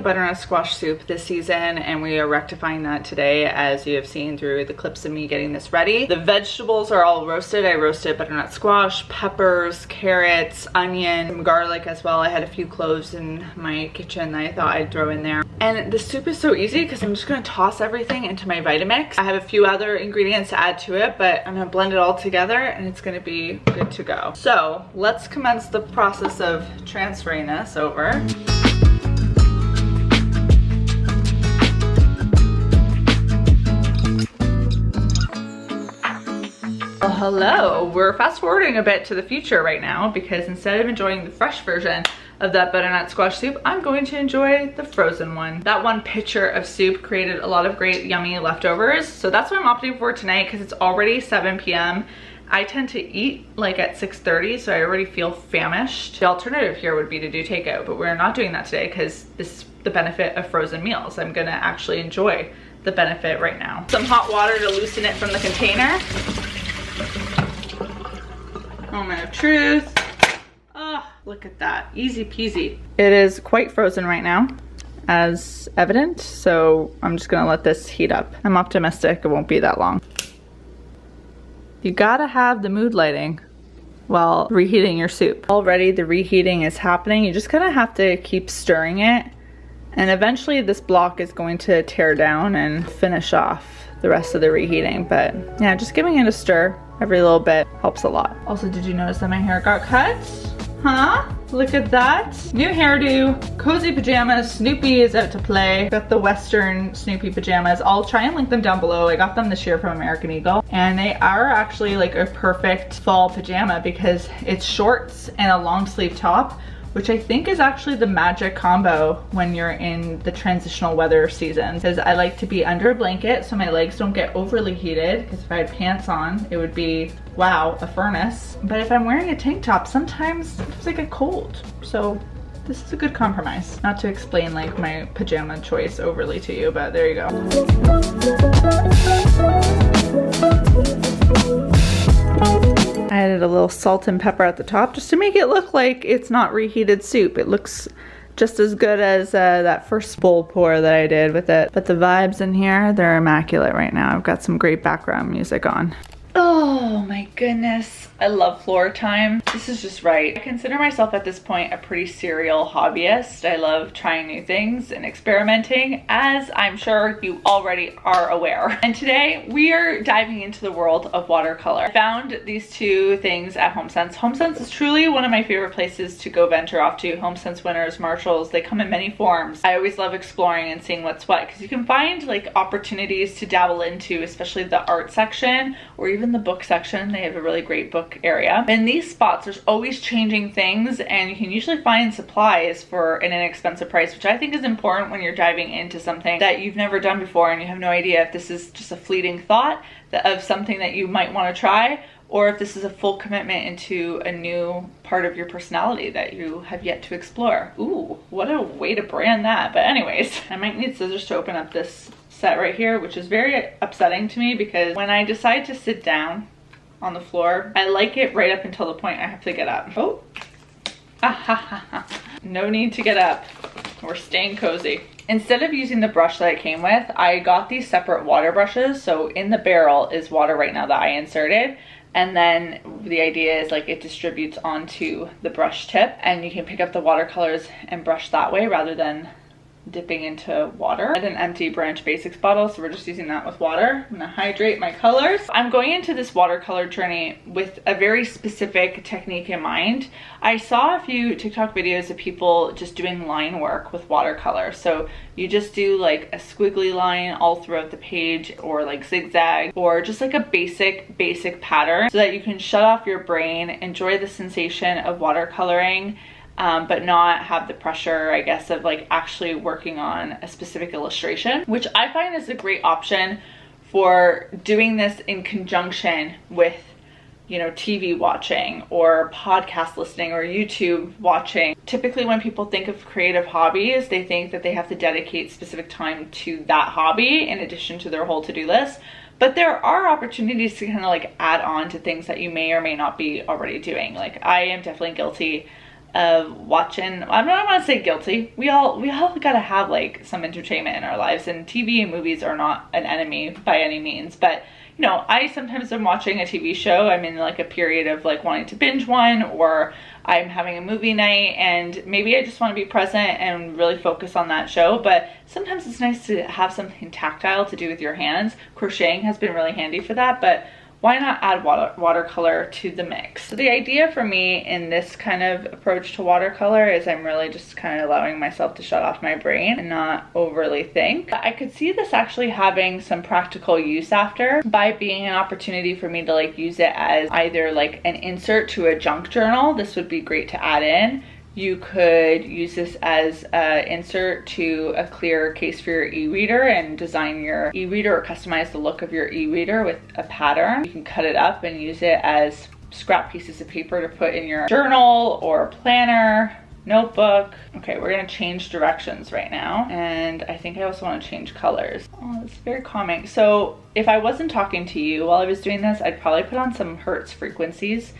butternut squash soup this season, and we are rectifying that today, as you have seen through the clips of me getting this ready. The vegetables are all roasted. I roasted butternut squash, peppers, carrots, onion, some garlic as well. I had a few cloves in my kitchen that I thought I'd throw in there. And the soup is so easy because I'm just gonna toss everything into my Vitamix. I have a few other ingredients to add to it, but I'm gonna blend it all together and it's gonna be good to go. So let's commence the process of transferring this over. Well, hello, we're fast forwarding a bit to the future right now because instead of enjoying the fresh version of that butternut squash soup, I'm going to enjoy the frozen one. That one pitcher of soup created a lot of great yummy leftovers, so that's what I'm opting for tonight because it's already 7 p.m. I tend to eat like at 6:30, so I already feel famished. The alternative here would be to do takeout, but we're not doing that today because this is the benefit of frozen meals. I'm gonna actually enjoy the benefit right now. Some hot water to loosen it from the container. Moment of truth. Oh, look at that, easy peasy. It is quite frozen right now, as evident, so I'm just gonna let this heat up. I'm optimistic it won't be that long. You gotta have the mood lighting while reheating your soup. Already the reheating is happening. You just kind of have to keep stirring it, and eventually this block is going to tear down and finish off the rest of the reheating. But yeah, just giving it a stir every little bit helps a lot. Also, did you notice that my hair got cut? Huh? Look at that. New hairdo, cozy pajamas. Snoopy is out to play. Got the Western Snoopy pajamas. I'll try and link them down below. I got them this year from American Eagle, and they are actually like a perfect fall pajama because it's shorts and a long sleeve top, which I think is actually the magic combo when you're in the transitional weather season. Because I like to be under a blanket so my legs don't get overly heated, because if I had pants on, it would be, wow, a furnace. But if I'm wearing a tank top, sometimes I get cold. So this is a good compromise. Not to explain like my pajama choice overly to you, but there you go. I added a little salt and pepper at the top just to make it look like it's not reheated soup. It looks just as good as that first bowl pour that I did with it. But the vibes in here, they're immaculate right now. I've got some great background music on. Oh my goodness, I love floor time. This is just right. I consider myself at this point a pretty serial hobbyist. I love trying new things and experimenting, as I'm sure you already are aware. And today we are diving into the world of watercolor. I found these two things at HomeSense. HomeSense is truly one of my favorite places to go venture off to. HomeSense, Winners, Marshalls, they come in many forms. I always love exploring and seeing what's what, because you can find like opportunities to dabble into, especially the art section or even the book section. They have a really great book area. In these spots, there's always changing things, and you can usually find supplies for an inexpensive price, which I think is important when you're diving into something that you've never done before and you have no idea if this is just a fleeting thought of something that you might want to try, or if this is a full commitment into a new part of your personality that you have yet to explore. Ooh, what a way to brand that. But anyways, I might need scissors to open up this set right here, which is very upsetting to me because when I decide to sit down on the floor, I like it right up until the point I have to get up. Oh, no need to get up. We're staying cozy. Instead of using the brush that I came with, I got these separate water brushes. So in the barrel is water right now that I inserted. And then the idea is like it distributes onto the brush tip, and you can pick up the watercolors and brush that way rather than dipping into water. I had an empty Branch Basics bottle, so we're just using that with water. I'm gonna hydrate my colors. I'm going into this watercolor journey with a very specific technique in mind. I saw a few TikTok videos of people just doing line work with watercolor. So you just do like a squiggly line all throughout the page, or like zigzag, or just like a basic pattern, so that you can shut off your brain, enjoy the sensation of watercoloring, but not have the pressure, I guess, of like actually working on a specific illustration, which I find is a great option for doing this in conjunction with, you know, TV watching or podcast listening or YouTube watching. Typically when people think of creative hobbies, they think that they have to dedicate specific time to that hobby in addition to their whole to-do list. But there are opportunities to kind of like add on to things that you may or may not be already doing. Like I am definitely guilty of watching, I don't want to say guilty. We all gotta have like some entertainment in our lives, and TV and movies are not an enemy by any means, but you know, I sometimes am watching a TV show, I'm in like a period of like wanting to binge one, or I'm having a movie night and maybe I just want to be present and really focus on that show, but sometimes it's nice to have something tactile to do with your hands. Crocheting has been really handy for that, but why not add watercolor to the mix? So the idea for me in this kind of approach to watercolor is I'm really just kind of allowing myself to shut off my brain and not overly think. I could see this actually having some practical use after, by being an opportunity for me to like use it as either like an insert to a junk journal. This would be great to add in. You could use this as an insert to a clear case for your e-reader and design your e-reader or customize the look of your e-reader with a pattern. You can cut it up and use it as scrap pieces of paper to put in your journal or planner, notebook. Okay, we're gonna change directions right now. And I think I also wanna change colors. Oh, it's very calming. So if I wasn't talking to you while I was doing this, I'd probably put on some Hertz frequencies.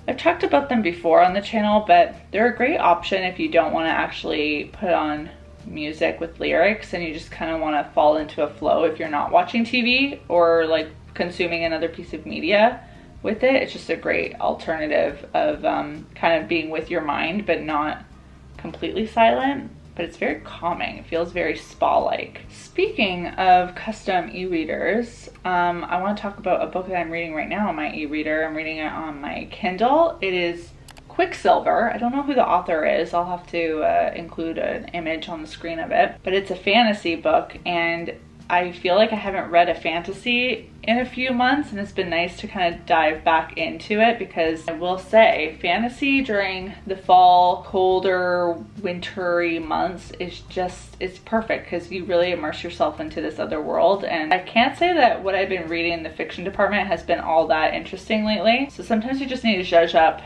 I've talked about them before on the channel, but they're a great option if you don't want to actually put on music with lyrics and you just kind of want to fall into a flow if you're not watching TV or like consuming another piece of media with it. It's just a great alternative of kind of being with your mind but not completely silent. But it's very calming. It feels very spa-like. Speaking of custom e-readers, I want to talk about a book that I'm reading right now on my e-reader. I'm reading it on my Kindle. It is Quicksilver. I don't know who the author is. I'll have to include an image on the screen of it. But it's a fantasy book, and I feel like I haven't read a fantasy in a few months, and it's been nice to kind of dive back into it, because I will say fantasy during the fall, colder, wintry months is just, it's perfect because you really immerse yourself into this other world. And I can't say that what I've been reading in the fiction department has been all that interesting lately. So sometimes you just need to zhuzh up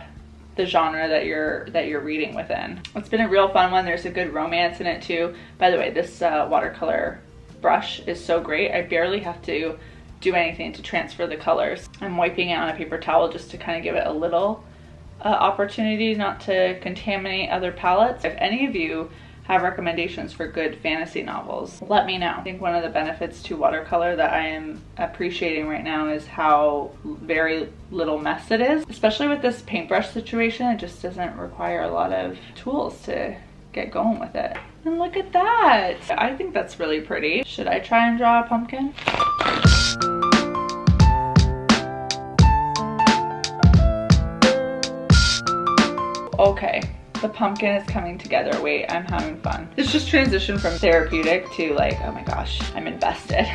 the genre that you're reading within. It's been a real fun one. There's a good romance in it too. By the way, this watercolor brush is so great. I barely have to do anything to transfer the colors. I'm wiping it on a paper towel just to kind of give it a little opportunity not to contaminate other palettes. If any of you have recommendations for good fantasy novels, let me know. I think one of the benefits to watercolor that I am appreciating right now is how very little mess it is. Especially with this paintbrush situation, it just doesn't require a lot of tools to get going with it. And look at that. I think that's really pretty. Should I try and draw a pumpkin? Okay, the pumpkin is coming together. Wait, I'm having fun. It's just transitioned from therapeutic to like, oh my gosh, I'm invested.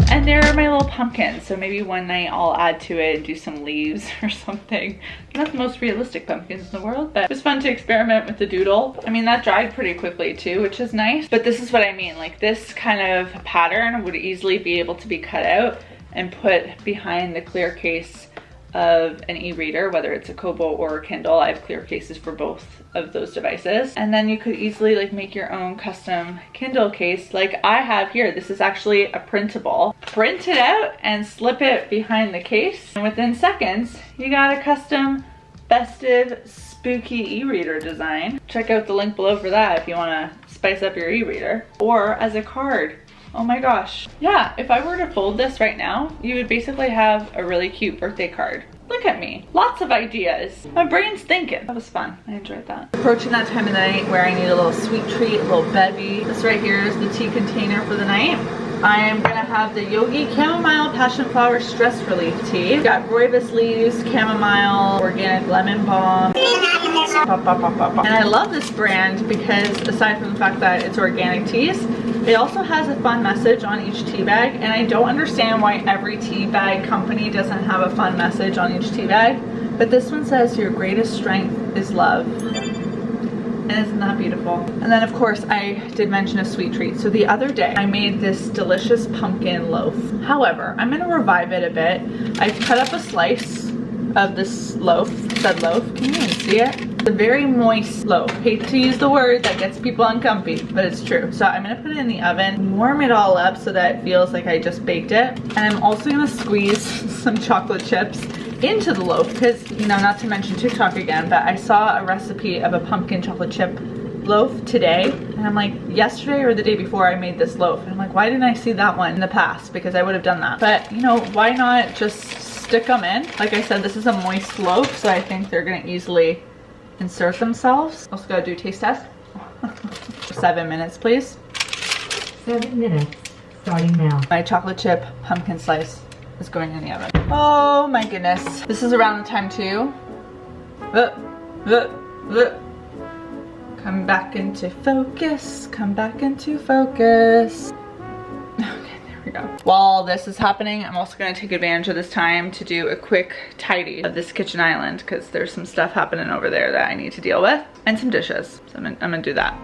And there are my little pumpkins. So maybe one night I'll add to it and do some leaves or something. Not the most realistic pumpkins in the world, but it was fun to experiment with the doodle. I mean, that dried pretty quickly too, which is nice. But this is what I mean. Like, this kind of pattern would easily be able to be cut out and put behind the clear case of an e-reader, whether it's a Kobo or a Kindle. I have clear cases for both of those devices. And then you could easily like make your own custom Kindle case like I have here. This is actually a printable. Print it out and slip it behind the case. And within seconds, you got a custom festive spooky e-reader design. Check out the link below for that if you want to spice up your e-reader. Or as a card. Oh my gosh. Yeah, if I were to fold this right now, you would basically have a really cute birthday card. Look at me. Lots of ideas. My brain's thinking. That was fun. I enjoyed that. Approaching that time of the night where I need a little sweet treat, a little bevy. This right here is the tea container for the night. I am gonna have the Yogi Chamomile Passion Flower Stress Relief Tea. Got rooibos leaves, chamomile, organic lemon balm. And I love this brand because aside from the fact that it's organic teas, it also has a fun message on each tea bag. And I don't understand why every tea bag company doesn't have a fun message on each tea bag. But this one says your greatest strength is love. And isn't that beautiful? And then of course I did mention a sweet treat. So the other day I made this delicious pumpkin loaf. However, I'm gonna revive it a bit. I've cut up a slice of this loaf, said loaf. Can you even see it? It's a very moist loaf. Hate to use the word that gets people uncomfy, but it's true. So I'm gonna put it in the oven, warm it all up so that it feels like I just baked it. And I'm also gonna squeeze some chocolate chips into the loaf because, you know, not to mention TikTok again, but I saw a recipe of a pumpkin chocolate chip loaf today, and I'm like, yesterday or the day before I made this loaf, and I'm like, why didn't I see that one in the past? Because I would have done that. But you know, why not just stick them in? Like I said, this is a moist loaf, so I think they're gonna easily insert themselves. Also gotta do a taste test. 7 minutes, please. 7 minutes, starting now. My chocolate chip pumpkin slice is going in the oven. Oh my goodness. This is around the time too. Come back into focus, come back into focus. Okay, there we go. While this is happening, I'm also gonna take advantage of this time to do a quick tidy of this kitchen island because there's some stuff happening over there that I need to deal with and some dishes. So I'm gonna do that.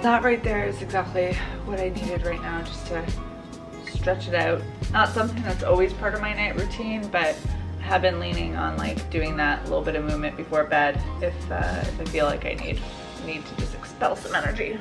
That right there is exactly what I needed right now, just to stretch it out. Not something that's always part of my night routine, but I have been leaning on like doing that little bit of movement before bed if I feel like I need to just expel some energy.